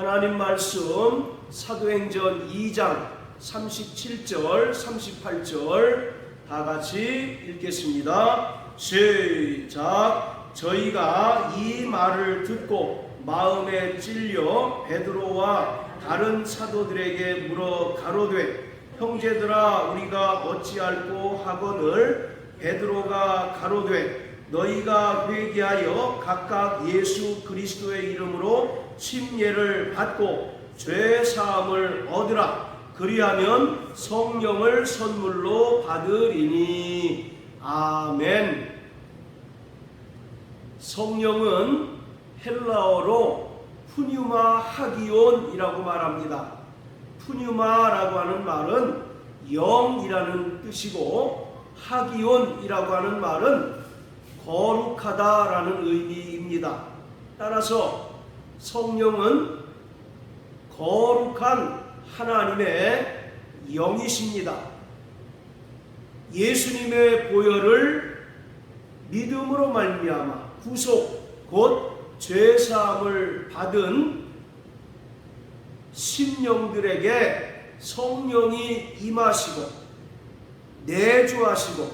하나님 말씀 사도행전 2장 37절 38절 다 같이 읽겠습니다. 시작. 저희가 이 말을 듣고 마음에 찔려 베드로와 다른 사도들에게 물어 가로되 형제들아 우리가 어찌할꼬 하거늘 베드로가 가로되 너희가 회개하여 각각 예수 그리스도의 이름으로 침례를 받고 죄 사함을 얻으라. 그리하면 성령을 선물로 받으리니. 아멘. 성령은 헬라어로 푸뉴마 하기온이라고 말합니다. 푸뉴마라고 하는 말은 영이라는 뜻이고 하기온이라고 하는 말은 거룩하다라는 의미입니다. 따라서 성령은 거룩한 하나님의 영이십니다. 예수님의 보혈을 믿음으로 말미암아 구속 곧 죄사함을 받은 심령들에게 성령이 임하시고 내주하시고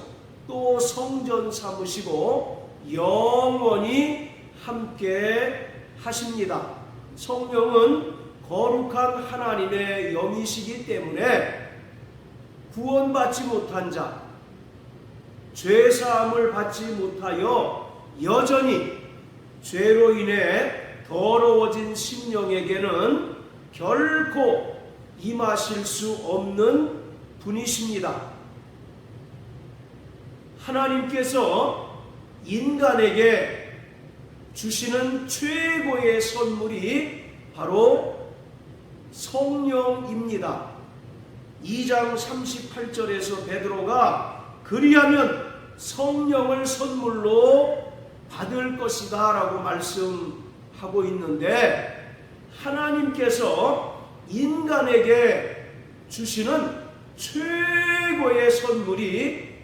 또 성전 삼으시고 영원히 함께 하십니다. 성령은 거룩한 하나님의 영이시기 때문에 구원받지 못한 자, 죄사함을 받지 못하여 여전히 죄로 인해 더러워진 심령에게는 결코 임하실 수 없는 분이십니다. 하나님께서 인간에게 주시는 최고의 선물이 바로 성령입니다. 2장 38절에서 베드로가 그리하면 성령을 선물로 받을 것이다 라고 말씀하고 있는데 하나님께서 인간에게 주시는 최고의 선물이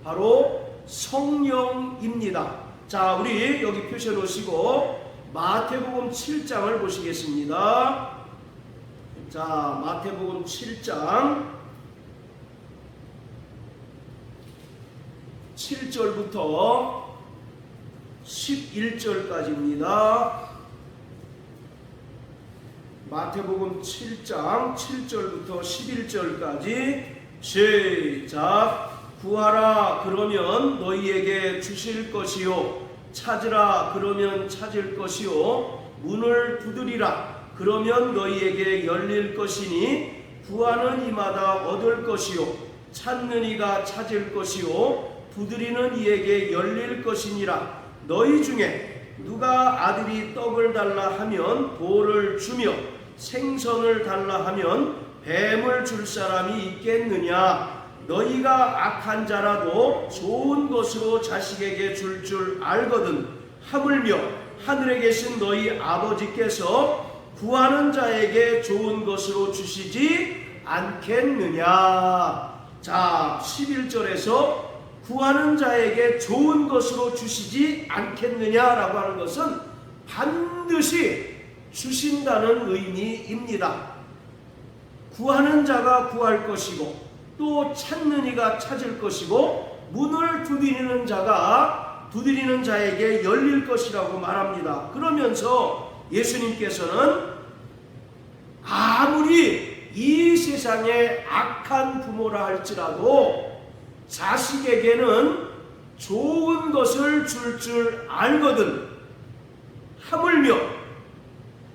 바로 성령입니다. 자, 우리 여기 표시해 놓으시고 마태복음 7장을 보시겠습니다. 자, 마태복음 7장 7절부터 11절까지입니다. 마태복음 7장 7절부터 11절까지 시작. 구하라 그러면 너희에게 주실 것이요 찾으라 그러면 찾을 것이요 문을 두드리라 그러면 너희에게 열릴 것이니 구하는 이마다 얻을 것이요 찾는 이가 찾을 것이요 두드리는 이에게 열릴 것이니라. 너희 중에 누가 아들이 떡을 달라 하면 돌을 주며 생선을 달라 하면 뱀을 줄 사람이 있겠느냐. 너희가 악한 자라도 좋은 것으로 자식에게 줄 알거든. 하물며 하늘에 계신 너희 아버지께서 구하는 자에게 좋은 것으로 주시지 않겠느냐. 자, 11절에서 구하는 자에게 좋은 것으로 주시지 않겠느냐라고 하는 것은 반드시 주신다는 의미입니다. 구하는 자가 구할 것이고 또 찾는 이가 찾을 것이고 문을 두드리는 자가 두드리는 자에게 열릴 것이라고 말합니다. 그러면서 예수님께서는 아무리 이 세상에 악한 부모라 할지라도 자식에게는 좋은 것을 줄 알거든. 하물며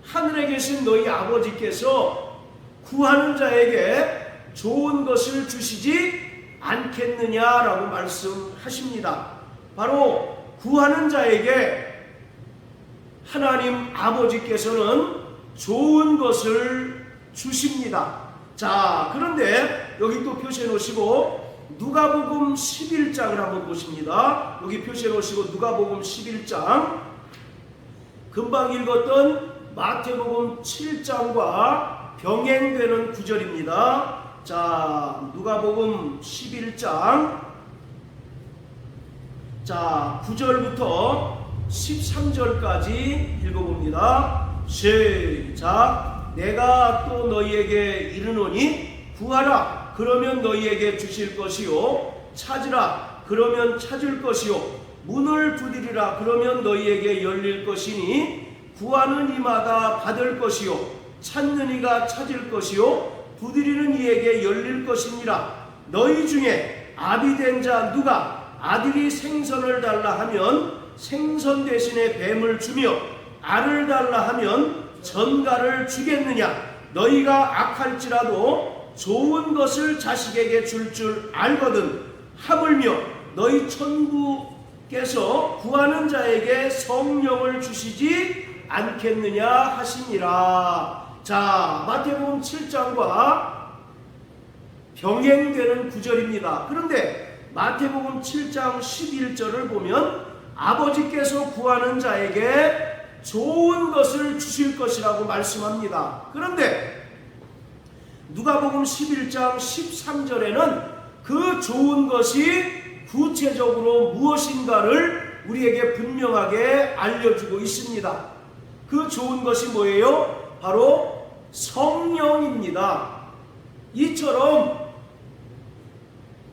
하늘에 계신 너희 아버지께서 구하는 자에게 좋은 것을 주시지 않겠느냐라고 말씀하십니다. 바로 구하는 자에게 하나님 아버지께서는 좋은 것을 주십니다. 자, 그런데 여기 또 표시해 놓으시고 누가복음 11장을 한번 보십니다. 여기 표시해 놓으시고 누가복음 11장 금방 읽었던 마태복음 7장과 병행되는 구절입니다. 자, 누가복음 11장 자 9절부터 13절까지 읽어봅니다. 시작. 내가 또 너희에게 이르노니 구하라 그러면 너희에게 주실 것이요 찾으라 그러면 찾을 것이요 문을 두드리라 그러면 너희에게 열릴 것이니 구하는 이마다 받을 것이요 찾는 이가 찾을 것이요 두드리는 이에게 열릴 것이니라. 너희 중에 아비된 자 누가 아들이 생선을 달라 하면 생선 대신에 뱀을 주며 알을 달라 하면 전갈을 주겠느냐. 너희가 악할지라도 좋은 것을 자식에게 줄 알거든 하물며 너희 천부께서 구하는 자에게 성령을 주시지 않겠느냐 하시니라. 자, 마태복음 7장과 병행되는 구절입니다. 그런데 마태복음 7장 11절을 보면 아버지께서 구하는 자에게 좋은 것을 주실 것이라고 말씀합니다. 그런데 누가복음 11장 13절에는 그 좋은 것이 구체적으로 무엇인가를 우리에게 분명하게 알려주고 있습니다. 그 좋은 것이 뭐예요? 바로 성령입니다. 이처럼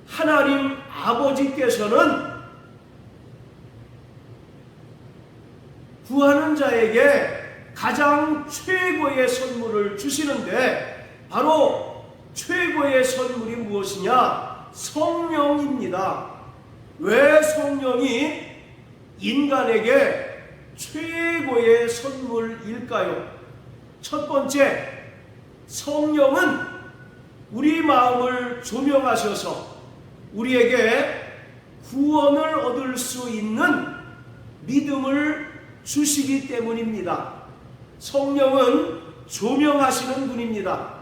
하나님 아버지께서는 구하는 자에게 가장 최고의 선물을 주시는데 바로 최고의 선물이 무엇이냐? 성령입니다. 왜 성령이 인간에게 최고의 선물일까요? 첫 번째, 성령은 우리 마음을 조명하셔서 우리에게 구원을 얻을 수 있는 믿음을 주시기 때문입니다. 성령은 조명하시는 분입니다.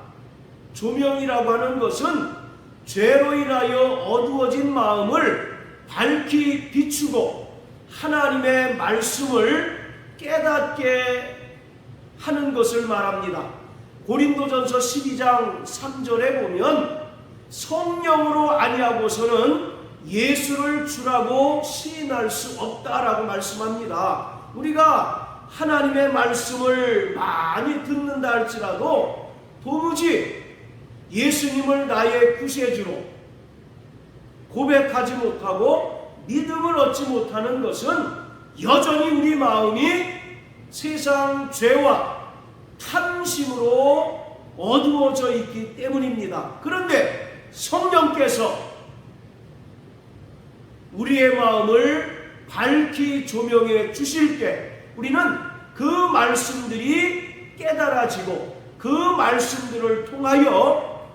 조명이라고 하는 것은 죄로 인하여 어두워진 마음을 밝히 비추고 하나님의 말씀을 깨닫게 하는 것을 말합니다. 고린도전서 12장 3절에 보면 성령으로 아니하고서는 예수를 주라고 시인할 수 없다라고 말씀합니다. 우리가 하나님의 말씀을 많이 듣는다 할지라도 도무지 예수님을 나의 구세주로 고백하지 못하고 믿음을 얻지 못하는 것은 여전히 우리 마음이 세상 죄와 탐심으로 어두워져 있기 때문입니다. 그런데 성령께서 우리의 마음을 밝히 조명해 주실 때 우리는 그 말씀들이 깨달아지고 그 말씀들을 통하여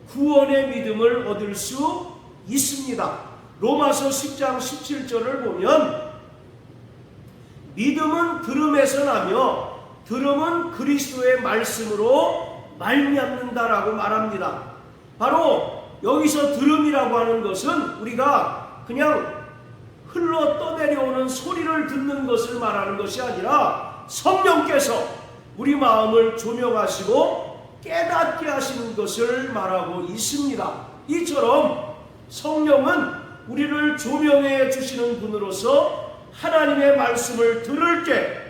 구원의 믿음을 얻을 수 있습니다. 로마서 10장 17절을 보면 믿음은 들음에서 나며 들음은 그리스도의 말씀으로 말미암는다라고 말합니다. 바로 여기서 들음이라고 하는 것은 우리가 그냥 흘러 떠내려오는 소리를 듣는 것을 말하는 것이 아니라 성령께서 우리 마음을 조명하시고 깨닫게 하시는 것을 말하고 있습니다. 이처럼 성령은 우리를 조명해 주시는 분으로서 하나님의 말씀을 들을 때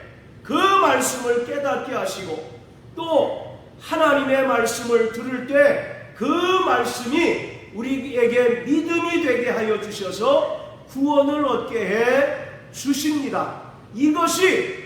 그 말씀을 깨닫게 하시고 또 하나님의 말씀을 들을 때 그 말씀이 우리에게 믿음이 되게 하여 주셔서 구원을 얻게 해 주십니다. 이것이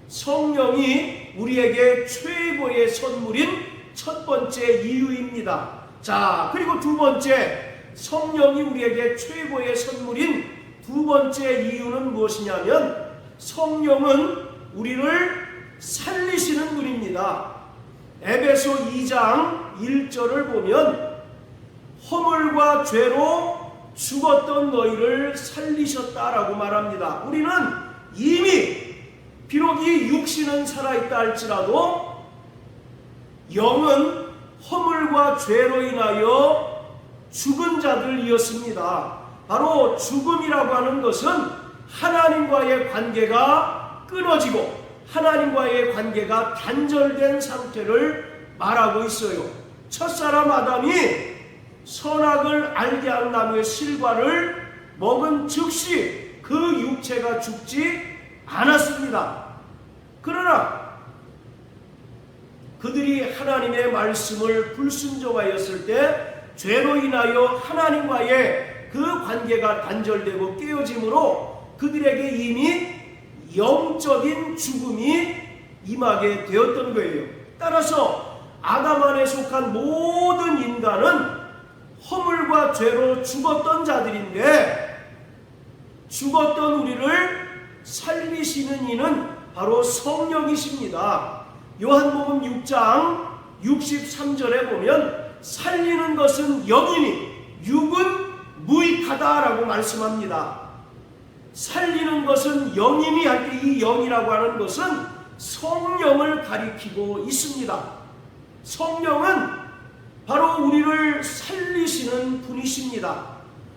성령이 우리에게 최고의 선물인 첫 번째 이유입니다. 자, 그리고 두 번째, 성령이 우리에게 최고의 선물인 두 번째 이유는 무엇이냐면 성령은 우리를 살리시는 분입니다. 에베소 2장 1절을 보면 허물과 죄로 죽었던 너희를 살리셨다라고 말합니다. 우리는 이미 비록 이 육신은 살아있다 할지라도 영은 허물과 죄로 인하여 죽은 자들이었습니다. 바로 죽음이라고 하는 것은 하나님과의 관계가 끊어지고 하나님과의 관계가 단절된 상태를 말하고 있어요. 첫사람 아담이 선악을 알게 한 나무의 실과를 먹은 즉시 그 육체가 죽지 않았습니다. 그러나 그들이 하나님의 말씀을 불순종하였을 때 죄로 인하여 하나님과의 그 관계가 단절되고 깨어짐으로 그들에게 이미 영적인 죽음이 임하게 되었던 거예요. 따라서 아담 안에 속한 모든 인간은 허물과 죄로 죽었던 자들인데, 죽었던 우리를 살리시는 이는 바로 성령이십니다. 요한복음 6장 63절에 보면 살리는 것은 영이니 육은 무익하다라고 말씀합니다. 살리는 것은 영이니 할 때 이 영이라고 하는 것은 성령을 가리키고 있습니다. 성령은 바로 우리를 살리시는 분이십니다.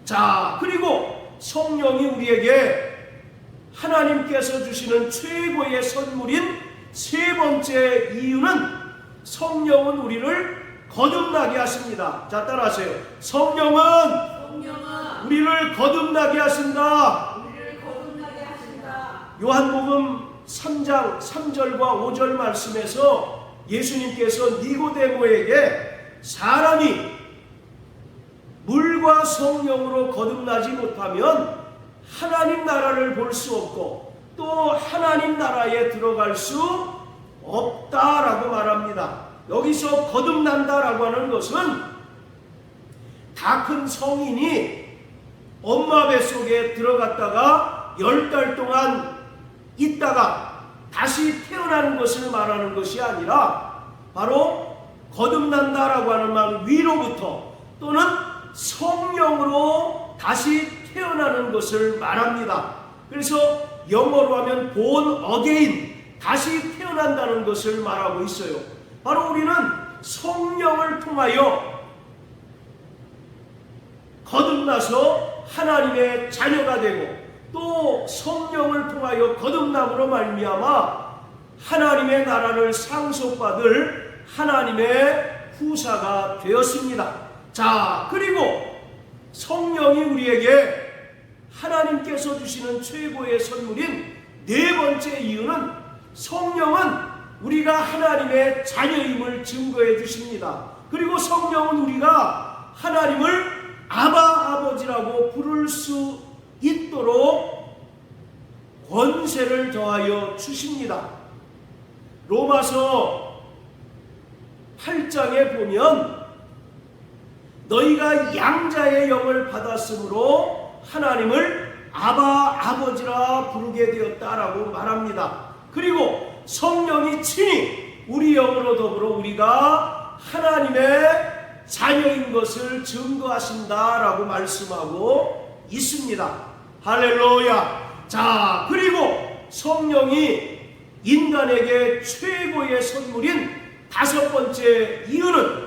자, 그리고 성령이 우리에게 하나님께서 주시는 최고의 선물인 세 번째 이유는 성령은 우리를 거듭나게 하십니다. 자, 따라하세요. 성령은 우리를 거듭나게 하신다. 요한복음 3장 3절과 5절 말씀에서 예수님께서 니고데모에게 사람이 물과 성령으로 거듭나지 못하면 하나님 나라를 볼 수 없고 또 하나님 나라에 들어갈 수 없다라고 말합니다. 여기서 거듭난다라고 하는 것은 다 큰 성인이 엄마 뱃속에 들어갔다가 10달 동안 있다가 다시 태어나는 것을 말하는 것이 아니라 바로 거듭난다라고 하는 말 위로부터 또는 성령으로 다시 태어나는 것을 말합니다. 그래서 영어로 하면 born again, 다시 태어난다는 것을 말하고 있어요. 바로 우리는 성령을 통하여 거듭나서 하나님의 자녀가 되고 또 성령을 통하여 거듭남으로 말미암아 하나님의 나라를 상속받을 하나님의 후사가 되었습니다. 자, 그리고 성령이 우리에게 하나님께서 주시는 최고의 선물인 네 번째 이유는 성령은 우리가 하나님의 자녀임을 증거해 주십니다. 그리고 성령은 우리가 하나님을 아바 아버지라고 부를 수 있도록 권세를 더하여 주십니다. 로마서 8장에 보면 너희가 양자의 영을 받았으므로 하나님을 아바 아버지라 부르게 되었다라고 말합니다. 그리고 성령이 친히 우리 영으로 더불어 우리가 하나님의 자녀인 것을 증거하신다라고 말씀하고 있습니다. 할렐루야. 자, 그리고 성령이 인간에게 최고의 선물인 다섯 번째 이유는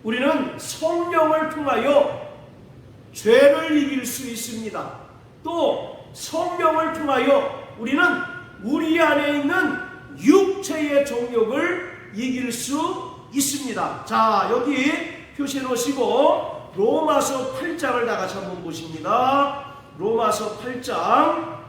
우리는 성령을 통하여 죄를 이길 수 있습니다. 또 성령을 통하여 우리는 우리 안에 있는 육체의 정욕을 이길 수 있습니다. 자, 여기 표시해 놓으시고 로마서 8장을 다 같이 한번 보십니다. 로마서 8장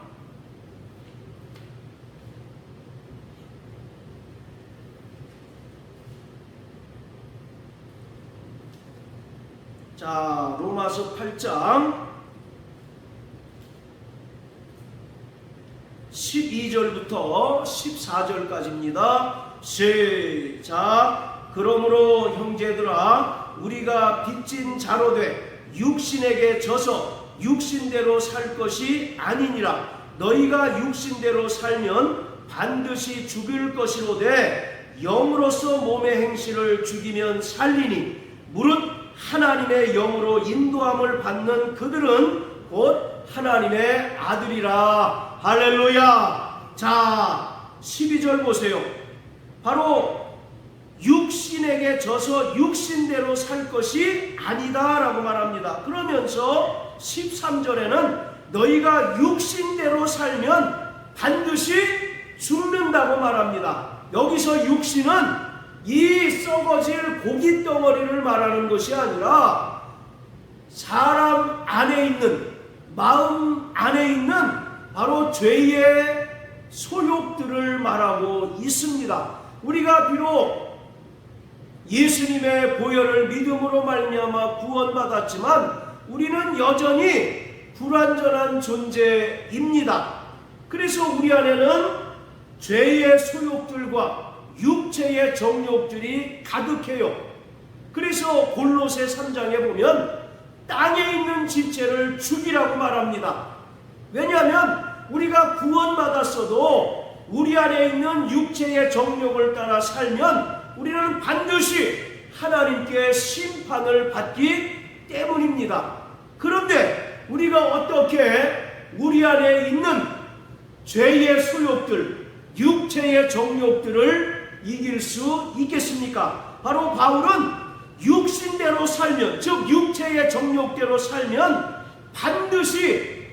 자, 로마서 8장 12절부터 14절까지입니다. 시작. 그러므로 형제들아 우리가 빚진 자로 돼 육신에게 져서 육신대로 살 것이 아니니라. 너희가 육신대로 살면 반드시 죽을 것이로되 영으로서 몸의 행실을 죽이면 살리니 무릇 하나님의 영으로 인도함을 받는 그들은 곧 하나님의 아들이라. 할렐루야. 자, 12절 보세요. 바로 육신에게 져서 육신대로 살 것이 아니다 라고 말합니다. 그러면서 13절에는 너희가 육신대로 살면 반드시 죽는다고 말합니다. 여기서 육신은 이 썩어질 고기 덩어리를 말하는 것이 아니라 사람 안에 있는, 마음 안에 있는 바로 죄의 소욕들을 말하고 있습니다. 우리가 비록 예수님의 보혈을 믿음으로 말미암아 구원받았지만 우리는 여전히 불완전한 존재입니다. 그래서 우리 안에는 죄의 소욕들과 육체의 정욕들이 가득해요. 그래서 골로새 3장에 보면 땅에 있는 지체를 죽이라고 말합니다. 왜냐하면 우리가 구원받았어도 우리 안에 있는 육체의 정욕을 따라 살면 우리는 반드시 하나님께 심판을 받기 때문입니다. 그런데 우리가 어떻게 우리 안에 있는 죄의 소욕들, 육체의 정욕들을 이길 수 있겠습니까? 바로 바울은 육신대로 살면, 즉 육체의 정욕대로 살면 반드시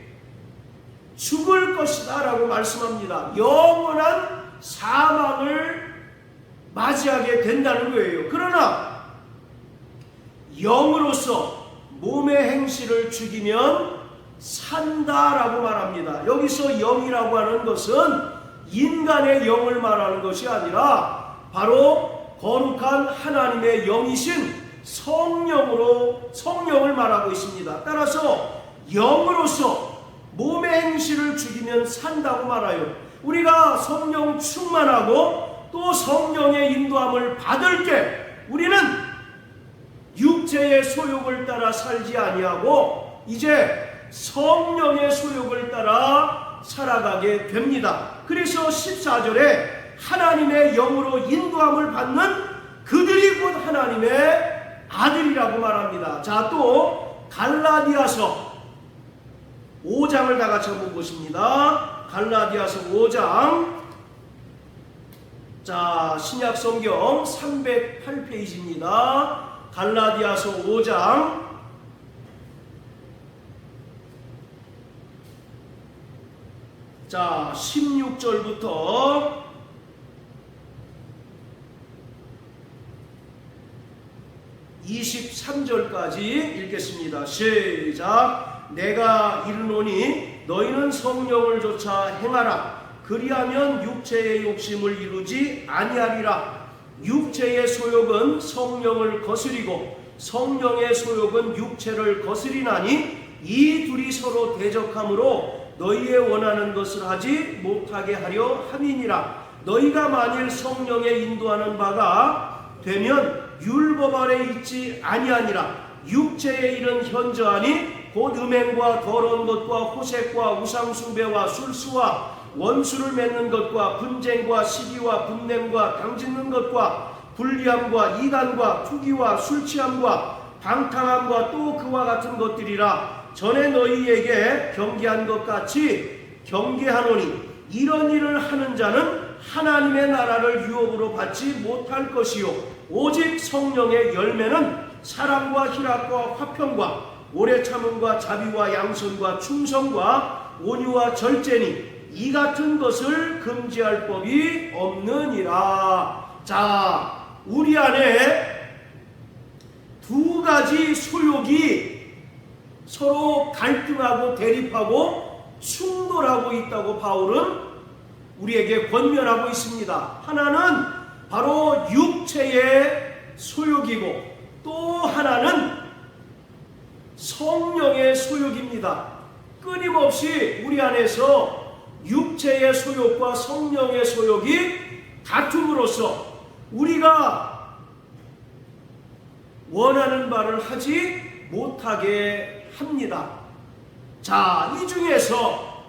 죽을 것이다 라고 말씀합니다. 영원한 사망을 맞이하게 된다는 거예요. 그러나 영으로서 몸의 행실을 죽이면 산다라고 말합니다. 여기서 영이라고 하는 것은 인간의 영을 말하는 것이 아니라 바로 거룩한 하나님의 영이신 성령을 말하고 있습니다. 따라서 영으로서 몸의 행실을 죽이면 산다고 말하여 우리가 성령 충만하고 또 성령의 인도함을 받을 때 우리는 육체의 소욕을 따라 살지 아니하고 이제 성령의 소욕을 따라 살아가게 됩니다. 그래서 14절에 하나님의 영으로 인도함을 받는 그들이 곧 하나님의 아들이라고 말합니다. 자, 또 갈라디아서 5장을 다 같이 한번 보십니다. 갈라디아서 5장. 자, 신약 성경 308페이지입니다. 갈라디아서 5장. 자, 16절부터 23절까지 읽겠습니다. 시작. 내가 이르노니 너희는 성령을 조차 행하라. 그리하면 육체의 욕심을 이루지 아니하리라. 육체의 소욕은 성령을 거스리고 성령의 소욕은 육체를 거스리나니 이 둘이 서로 대적하므로 너희의 원하는 것을 하지 못하게 하려 함이니라. 너희가 만일 성령의 인도하는 바가 되면 율법 아래 있지 아니하니라. 육체의 일은 현저하니 곧 음행과 더러운 것과 호색과 우상숭배와 술수와 원수를 맺는 것과 분쟁과 시기와 분냄과 당짓는 것과 불리함과 이간과 투기와 술취함과 방탕함과 또 그와 같은 것들이라. 전에 너희에게 경계한 것 같이 경계하노니 이런 일을 하는 자는 하나님의 나라를 유업으로 받지 못할 것이요 오직 성령의 열매는 사랑과 희락과 화평과 오래 참음과 자비와 양선과 충성과 온유와 절제니 이 같은 것을 금지할 법이 없느니라. 자, 우리 안에 두 가지 소욕이 서로 갈등하고 대립하고 충돌하고 있다고 바울은 우리에게 권면하고 있습니다. 하나는 바로 육체의 소욕이고 또 하나는 성령의 소욕입니다. 끊임없이 우리 안에서 육체의 소욕과 성령의 소욕이 다툼으로써 우리가 원하는 바를 하지 못하게 합니다. 자, 이 중에서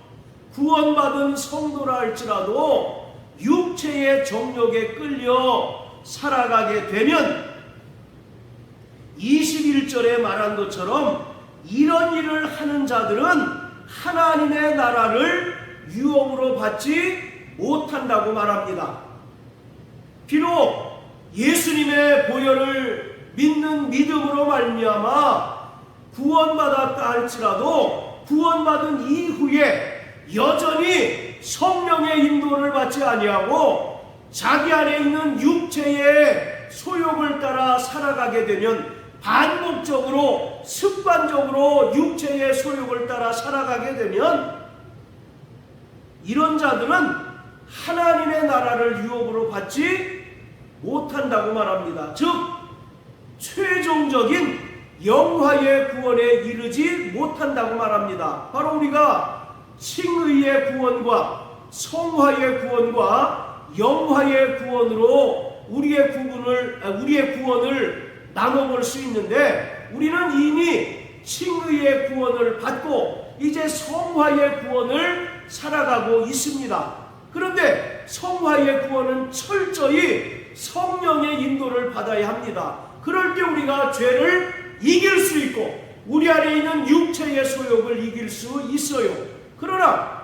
구원받은 성도라 할지라도 육체의 정욕에 끌려 살아가게 되면 21절에 말한 것처럼 이런 일을 하는 자들은 하나님의 나라를 유업으로 받지 못한다고 말합니다. 비록 예수님의 보혈을 믿는 믿음으로 말미암아 구원받았다 할지라도 구원받은 이후에 여전히 성령의 인도를 받지 아니하고 자기 안에 있는 육체의 소욕을 따라 살아가게 되면 반복적으로 습관적으로 육체의 소욕을 따라 살아가게 되면 이런 자들은 하나님의 나라를 유업으로 받지 못한다고 말합니다. 즉 최종적인 영화의 구원에 이르지 못한다고 말합니다. 바로 우리가 칭의의 구원과 성화의 구원과 영화의 구원으로 우리의 구원을 나눠볼 수 있는데, 우리는 이미 칭의의 구원을 받고 이제 성화의 구원을 살아가고 있습니다. 그런데 성화의 구원은 철저히 성령의 인도를 받아야 합니다. 그럴 때 우리가 죄를 이길 수 있고 우리 안에 있는 육체의 소욕을 이길 수 있어요. 그러나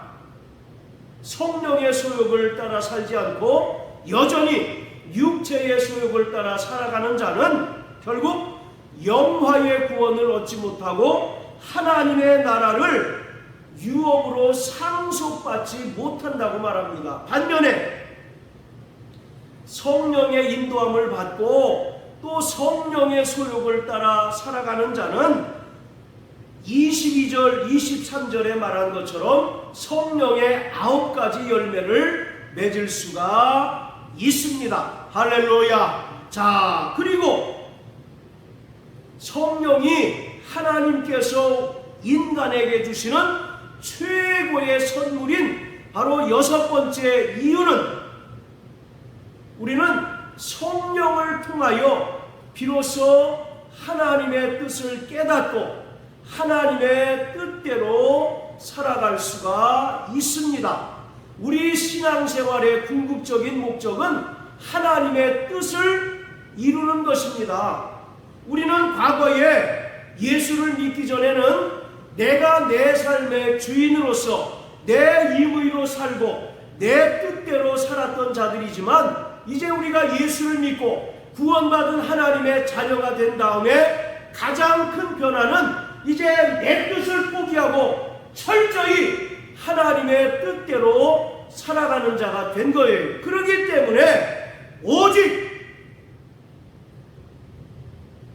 성령의 소욕을 따라 살지 않고 여전히 육체의 소욕을 따라 살아가는 자는 결국 영화의 구원을 얻지 못하고 하나님의 나라를 유업으로 상속받지 못한다고 말합니다. 반면에 성령의 인도함을 받고 또 성령의 소욕을 따라 살아가는 자는 22절, 23절에 말한 것처럼 성령의 9가지 열매를 맺을 수가 있습니다. 할렐루야. 자, 그리고 성령이 하나님께서 인간에게 주시는 최고의 선물인 바로 6번째 이유는, 우리는 성령을 통하여 비로소 하나님의 뜻을 깨닫고 하나님의 뜻대로 살아갈 수가 있습니다. 우리 신앙생활의 궁극적인 목적은 하나님의 뜻을 이루는 것입니다. 우리는 과거에 예수를 믿기 전에는 내가 내 삶의 주인으로서 내 임의로 살고 내 뜻대로 살았던 자들이지만, 이제 우리가 예수를 믿고 구원받은 하나님의 자녀가 된 다음에 가장 큰 변화는 이제 내 뜻을 포기하고 철저히 하나님의 뜻대로 살아가는 자가 된 거예요. 그렇기 때문에 오직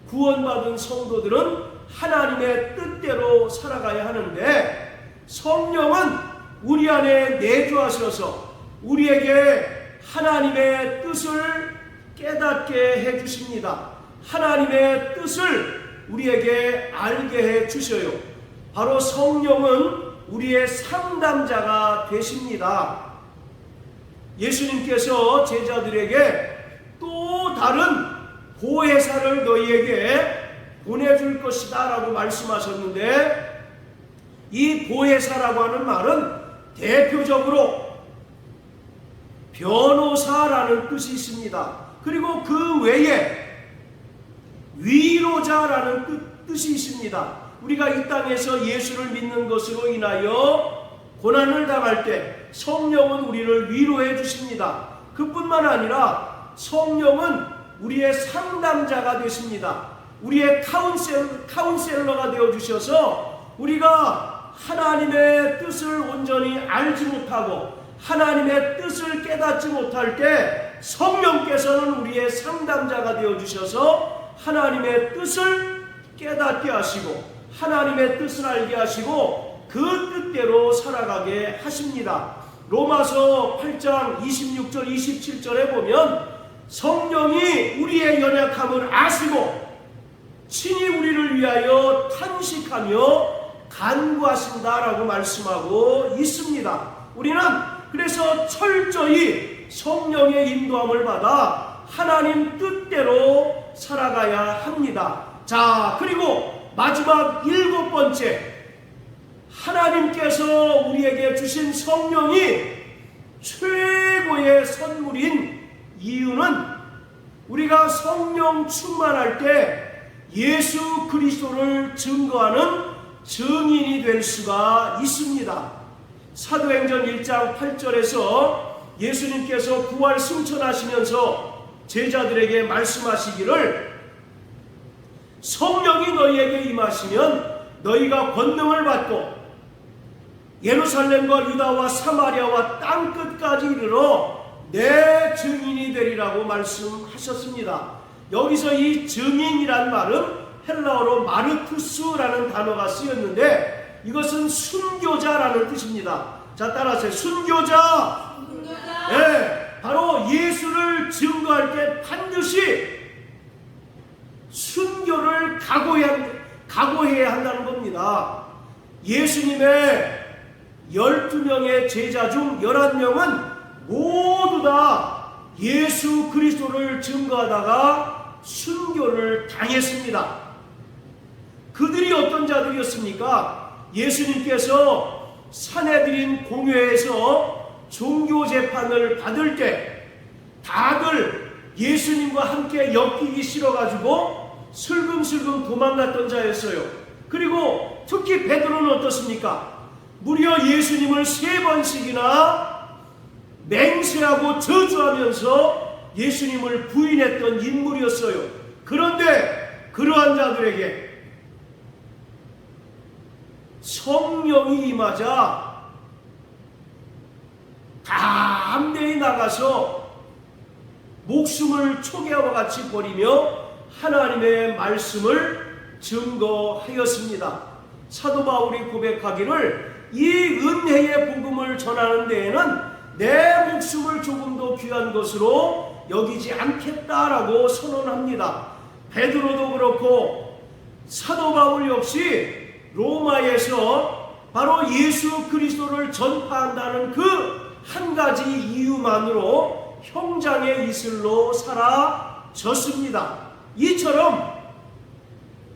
구원받은 성도들은 하나님의 뜻대로 살아가야 하는데, 성령은 우리 안에 내주하셔서 우리에게 하나님의 뜻을 깨닫게 해주십니다. 하나님의 뜻을 우리에게 알게 해주셔요. 바로 성령은 우리의 상담자가 되십니다. 예수님께서 제자들에게 또 다른 보혜사를 너희에게 보내줄 것이다 라고 말씀하셨는데, 이 보혜사라고 하는 말은 대표적으로 변호사라는 뜻이 있습니다. 그리고 그 외에 위로자라는 뜻이 있습니다. 우리가 이 땅에서 예수를 믿는 것으로 인하여 고난을 당할 때 성령은 우리를 위로해 주십니다. 그뿐만 아니라 성령은 우리의 상담자가 되십니다. 우리의 카운셀러가 되어주셔서 우리가 하나님의 뜻을 온전히 알지 못하고 하나님의 뜻을 깨닫지 못할 때 성령께서는 우리의 상담자가 되어주셔서 하나님의 뜻을 깨닫게 하시고 하나님의 뜻을 알게 하시고 그 뜻대로 살아가게 하십니다. 로마서 8장 26절 27절에 보면 성령이 우리의 연약함을 아시고 친히 우리를 위하여 탄식하며 간구하신다라고 말씀하고 있습니다. 우리는 그래서 철저히 성령의 인도함을 받아 하나님 뜻대로 살아가야 합니다. 자, 그리고 마지막 7번째, 하나님께서 우리에게 주신 성령이 최고의 선물인 이유는 우리가 성령 충만할 때 예수 그리스도를 증거하는 증인이 될 수가 있습니다. 사도행전 1장 8절에서 예수님께서 부활 승천하시면서 제자들에게 말씀하시기를 성령이 너희에게 임하시면 너희가 권능을 받고 예루살렘과 유다와 사마리아와 땅끝까지 이르러 내 증인이 되리라고 말씀하셨습니다. 여기서 이 증인이란 말은 헬라어로 마르투스라는 단어가 쓰였는데 이것은 순교자라는 뜻입니다. 자, 따라하세요. 순교자. 예, 바로 예수를 증거할 때 반드시 순교를 각오해야 한다는 겁니다. 예수님의 12명의 제자 중 11명은 모두 다 예수 그리스도를 증거하다가 순교를 당했습니다. 그들이 어떤 자들이었습니까? 예수님께서 사내들인 공회에서 종교 재판을 받을 때 다들 예수님과 함께 엮이기 싫어가지고 슬금슬금 도망갔던 자였어요. 그리고 특히 베드로는 어떻습니까? 무려 예수님을 3번씩이나 맹세하고 저주하면서 예수님을 부인했던 인물이었어요. 그런데 그러한 자들에게 성령이 임하자 담대히 나가서 목숨을 초계와 같이 버리며 하나님의 말씀을 증거하였습니다. 사도 바울이 고백하기를 이 은혜의 복음을 전하는 데에는 내 목숨을 조금도 귀한 것으로 여기지 않겠다라고 선언합니다. 베드로도 그렇고 사도 바울 역시 로마에서 바로 예수 그리스도를 전파한다는 그 한 가지 이유만으로 형장의 이슬로 사라졌습니다. 이처럼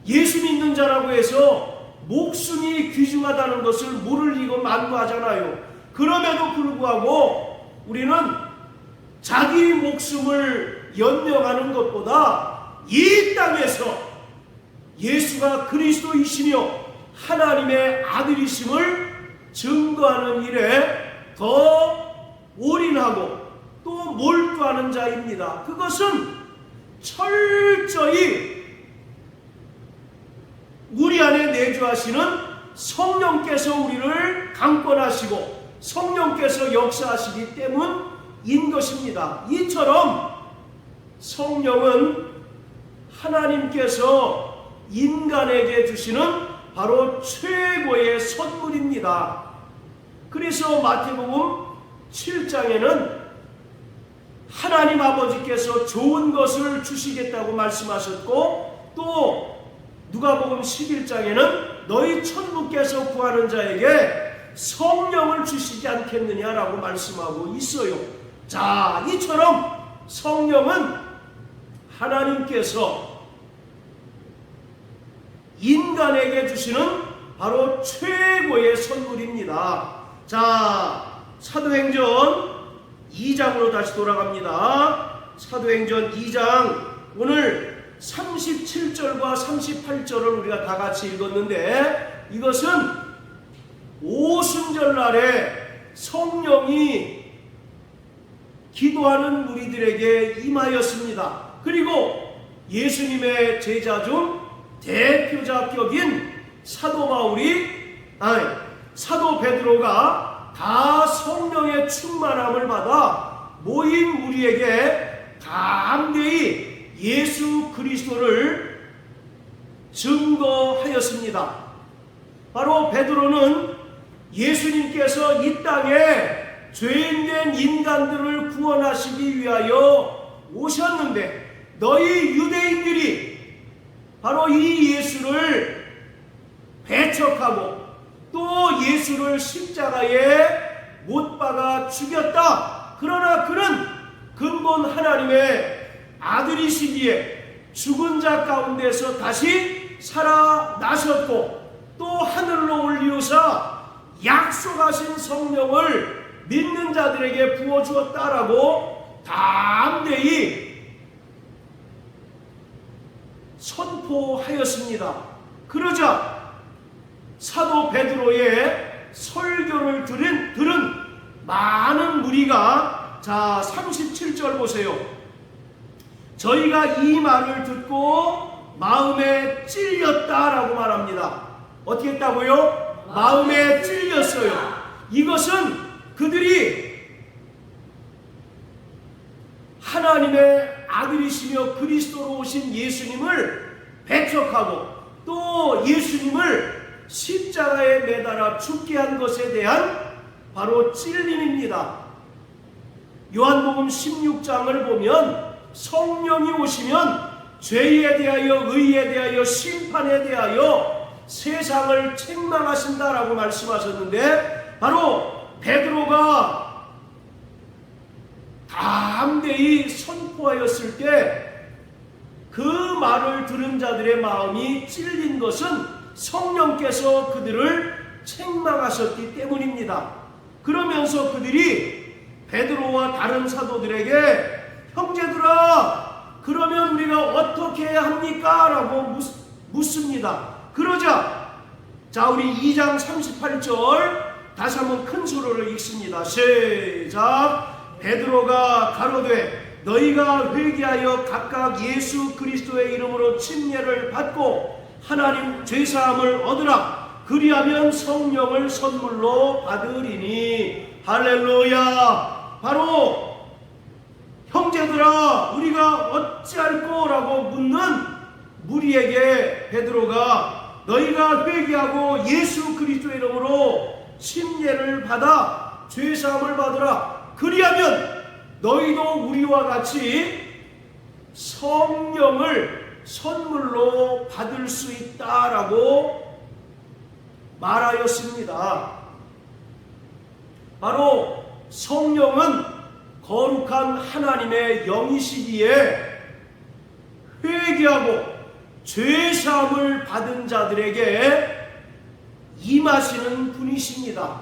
예수 믿는 자라고 해서 목숨이 귀중하다는 것을 모를 리가 만무하잖아요. 그럼에도 불구하고 우리는 자기 목숨을 연명하는 것보다 이 땅에서 예수가 그리스도이시며 하나님의 아들이심을 증거하는 일에 더 올인하고 또 몰두하는 자입니다. 그것은 철저히 우리 안에 내주하시는 성령께서 우리를 강권하시고 성령께서 역사하시기 때문인 것입니다. 이처럼 성령은 하나님께서 인간에게 주시는 바로 최고의 선물입니다. 그래서 마태복음 7장에는 하나님 아버지께서 좋은 것을 주시겠다고 말씀하셨고 또 누가복음 11장에는 너희 천부께서 구하는 자에게 성령을 주시지 않겠느냐라고 말씀하고 있어요. 자, 이처럼 성령은 하나님께서 인간에게 주시는 바로 최고의 선물입니다. 자, 사도행전 2장으로 다시 돌아갑니다. 사도행전 2장 오늘 37절과 38절을 우리가 다 같이 읽었는데 이것은 오순절날에 성령이 기도하는 무리들에게 임하였습니다. 그리고 예수님의 제자 중 대표자격인 사도 베드로가 다 성령의 충만함을 받아 모인 무리에게 담대히 예수 그리스도를 증거하였습니다. 바로 베드로는 예수님께서 이 땅에 죄인된 인간들을 구원하시기 위하여 오셨는데 너희 유대인들이 바로 이 예수를 배척하고 또 예수를 십자가에 못 박아 죽였다. 그러나 그는 근본 하나님의 아들이시기에 죽은 자 가운데서 다시 살아나셨고 또 하늘로 올리우사 약속하신 성령을 믿는 자들에게 부어주었다라고 담대히 선포하였습니다. 그러자 사도 베드로의 설교를 들은 많은 무리가 자 37절 보세요. 저희가 이 말을 듣고 마음에 찔렸다라고 말합니다. 어떻게 했다고요? 마음에 찔렸어요. 이것은 그들이 하나님의 아들이시며 그리스도로 오신 예수님을 배척하고 또 예수님을 십자가에 매달아 죽게 한 것에 대한 바로 찔림입니다. 요한복음 16장을 보면 성령이 오시면 죄에 대하여 의에 대하여 심판에 대하여 세상을 책망하신다라고 말씀하셨는데, 바로 베드로가 담대히 선포하였을 때 그 말을 들은 자들의 마음이 찔린 것은 성령께서 그들을 책망하셨기 때문입니다. 그러면서 그들이 베드로와 다른 사도들에게 형제들아, 그러면 우리가 어떻게 해야 합니까? 라고 묻습니다. 그러자 자, 우리 2장 38절 다시 한번 큰 소리로 읽습니다. 시작. 베드로가 가로되 너희가 회개하여 각각 예수 그리스도의 이름으로 침례를 받고 하나님 죄사함을 얻으라. 그리하면 성령을 선물로 받으리니. 할렐루야. 바로 형제들아 우리가 어찌할꼬? 라고 묻는 무리에게 베드로가 너희가 회개하고 예수 그리스도의 이름으로 침례를 받아 죄사함을 받으라. 그리하면 너희도 우리와 같이 성령을 선물로 받을 수 있다라고 말하였습니다. 바로 성령은 거룩한 하나님의 영이시기에 회개하고 죄사함을 받은 자들에게 임하시는 분이십니다.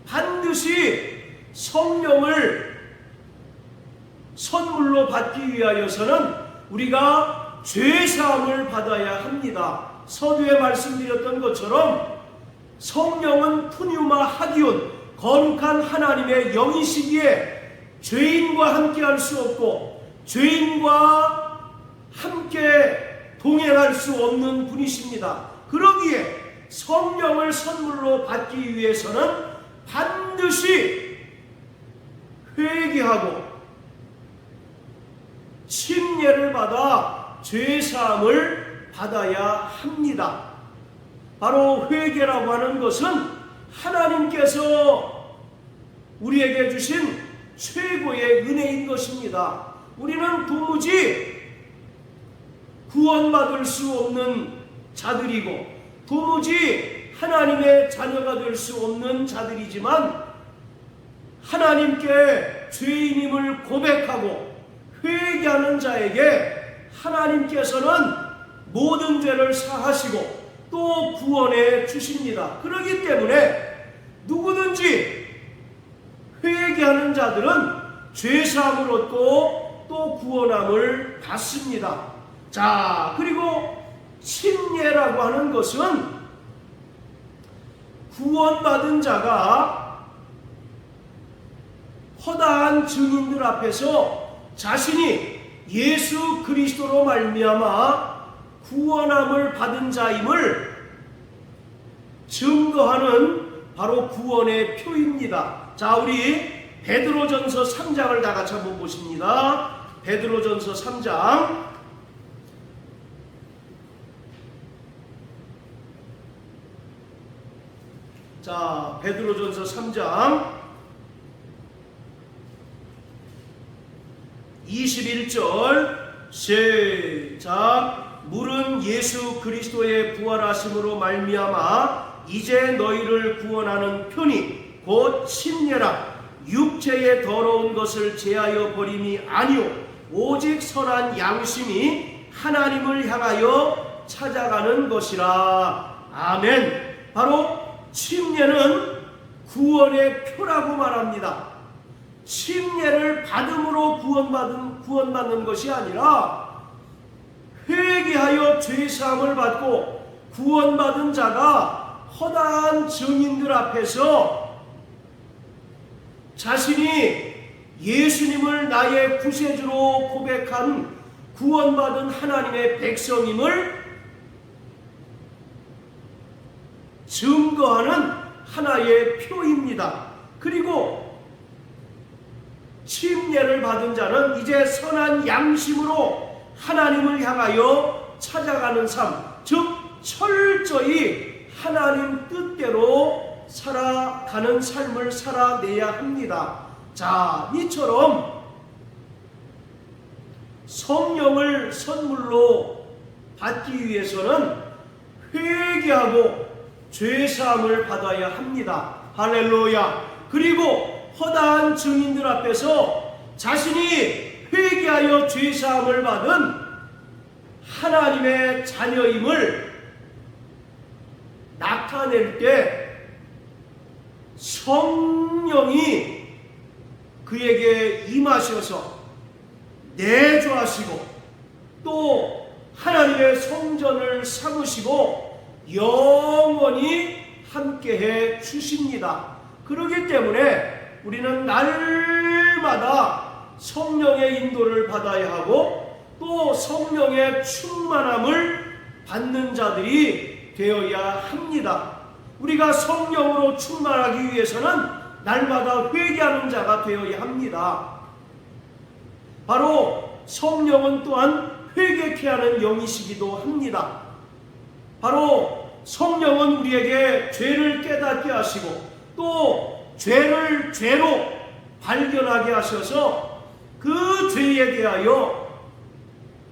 반드시 성령을 선물로 받기 위하여서는 우리가 죄사함을 받아야 합니다. 서두에 말씀드렸던 것처럼 성령은 푸뉴마 하기온, 거룩한 하나님의 영이시기에 죄인과 함께 할 수 없고 죄인과 함께 동행할 수 없는 분이십니다. 그러기에 성령을 선물로 받기 위해서는 반드시 회개하고 침례를 받아 죄사함을 받아야 합니다. 바로 회개라고 하는 것은 하나님께서 우리에게 주신 최고의 은혜인 것입니다. 우리는 도무지 구원받을 수 없는 자들이고 도무지 하나님의 자녀가 될 수 없는 자들이지만 하나님께 죄인임을 고백하고 회개하는 자에게 하나님께서는 모든 죄를 사하시고 또 구원해 주십니다. 그렇기 때문에 누구든지 회개하는 자들은 죄사함을 얻고 또 구원함을 받습니다. 자, 그리고 침례라고 하는 것은 구원받은 자가 허다한 증인들 앞에서 자신이 예수 그리스도로 말미암아 구원함을 받은 자임을 증거하는 바로 구원의 표입니다. 자, 우리 베드로전서 3장을 다 같이 한번 보십니다. 베드로전서 3장 자, 베드로전서 3장 21절 시작. 물은 예수 그리스도의 부활하심으로 말미암아 이제 너희를 구원하는 편이 곧 침례라. 육체의 더러운 것을 제하여 버림이 아니오 오직 선한 양심이 하나님을 향하여 찾아가는 것이라. 아멘. 바로 침례는 구원의 표라고 말합니다. 침례를 받음으로 구원받는 것이 아니라 회개하여 죄사함을 받고 구원받은 자가 허다한 증인들 앞에서 자신이 예수님을 나의 구세주로 고백한 구원받은 하나님의 백성임을 증거하는 하나의 표입니다. 그리고 침례를 받은 자는 이제 선한 양심으로 하나님을 향하여 찾아가는 삶, 즉 철저히 하나님 뜻대로 살아가는 삶을 살아내야 합니다. 자, 이처럼 성령을 선물로 받기 위해서는 회개하고 죄사함을 받아야 합니다. 할렐루야. 그리고 허다한 증인들 앞에서 자신이 회개하여 죄사함을 받은 하나님의 자녀임을 나타낼 때 성령이 그에게 임하셔서 내주하시고 또 하나님의 성전을 삼으시고 영원히 함께해 주십니다. 그렇기 때문에 우리는 날마다 성령의 인도를 받아야 하고 또 성령의 충만함을 받는 자들이 되어야 합니다. 우리가 성령으로 충만하기 위해서는 날마다 회개하는 자가 되어야 합니다. 바로 성령은 또한 회개케 하는 영이시기도 합니다. 바로 성령은 우리에게 죄를 깨닫게 하시고 또 죄를 죄로 발견하게 하셔서 그 죄에 대하여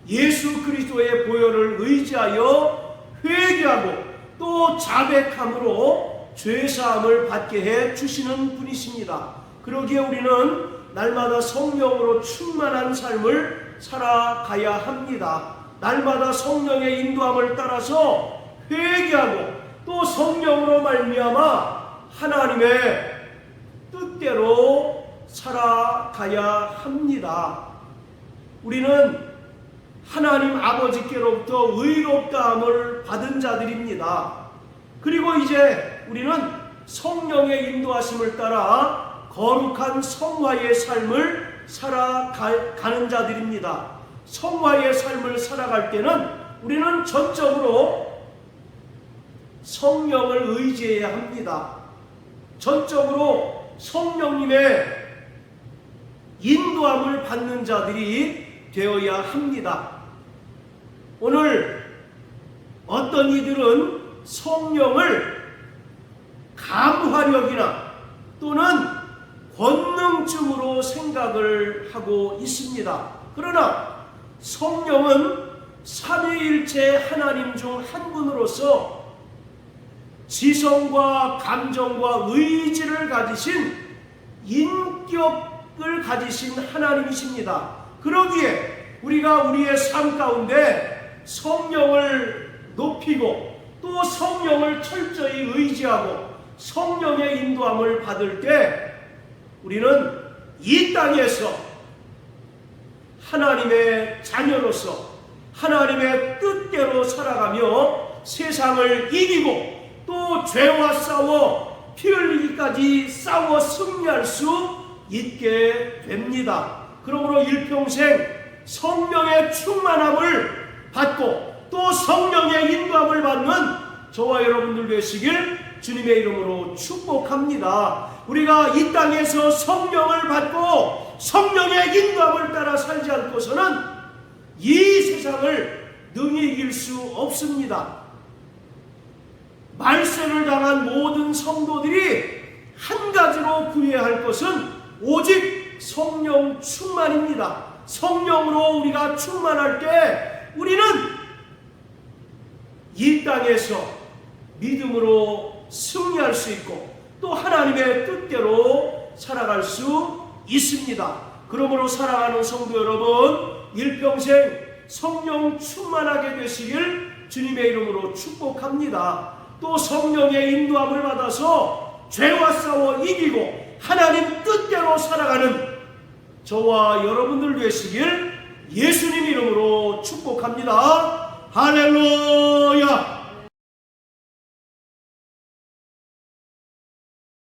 예수 그리스도의 보혈을 의지하여 회개하고 또 자백함으로 죄사함을 받게 해 주시는 분이십니다. 그러기에 우리는 날마다 성령으로 충만한 삶을 살아가야 합니다. 날마다 성령의 인도함을 따라서 회개하고 또 성령으로 말미암아 하나님의 뜻대로 살아가야 합니다. 우리는 하나님 아버지께로부터 의롭다함을 받은 자들입니다. 그리고 이제 우리는 성령의 인도하심을 따라 거룩한 성화의 삶을 살아가는 자들입니다. 성화의 삶을 살아갈 때는 우리는 전적으로 성령을 의지해야 합니다. 전적으로 성령님의 인도함을 받는 자들이 되어야 합니다. 오늘 어떤 이들은 성령을 감화력이나 또는 권능증으로 생각을 하고 있습니다. 그러나 성령은 삼위일체 하나님 중 한 분으로서 지성과 감정과 의지를 가지신 인격을 가지신 하나님이십니다. 그러기에 우리가 우리의 삶 가운데 성령을 높이고 또 성령을 철저히 의지하고 성령의 인도함을 받을 때 우리는 이 땅에서 하나님의 자녀로서 하나님의 뜻대로 살아가며 세상을 이기고 또 죄와 싸워 피 흘리기까지 싸워 승리할 수 있게 됩니다. 그러므로 일평생 성령의 충만함을 받고 또 성령의 인도함을 받는 저와 여러분들 되시길 주님의 이름으로 축복합니다. 우리가 이 땅에서 성령을 받고 성령의 인도함을 따라 살지 않고서는 이 세상을 능히 이길 수 없습니다. 말세를 당한 모든 성도들이 한 가지로 구해야 할 것은 오직 성령 충만입니다. 성령으로 우리가 충만할 때 우리는 이 땅에서 믿음으로 승리할 수 있고 또 하나님의 뜻대로 살아갈 수 있습니다. 그러므로 사랑하는 성도 여러분, 일평생 성령 충만하게 되시길 주님의 이름으로 축복합니다. 또 성령의 인도함을 받아서 죄와 싸워 이기고 하나님 뜻대로 살아가는 저와 여러분들 되시길 예수님 이름으로 축복합니다. 할렐루야.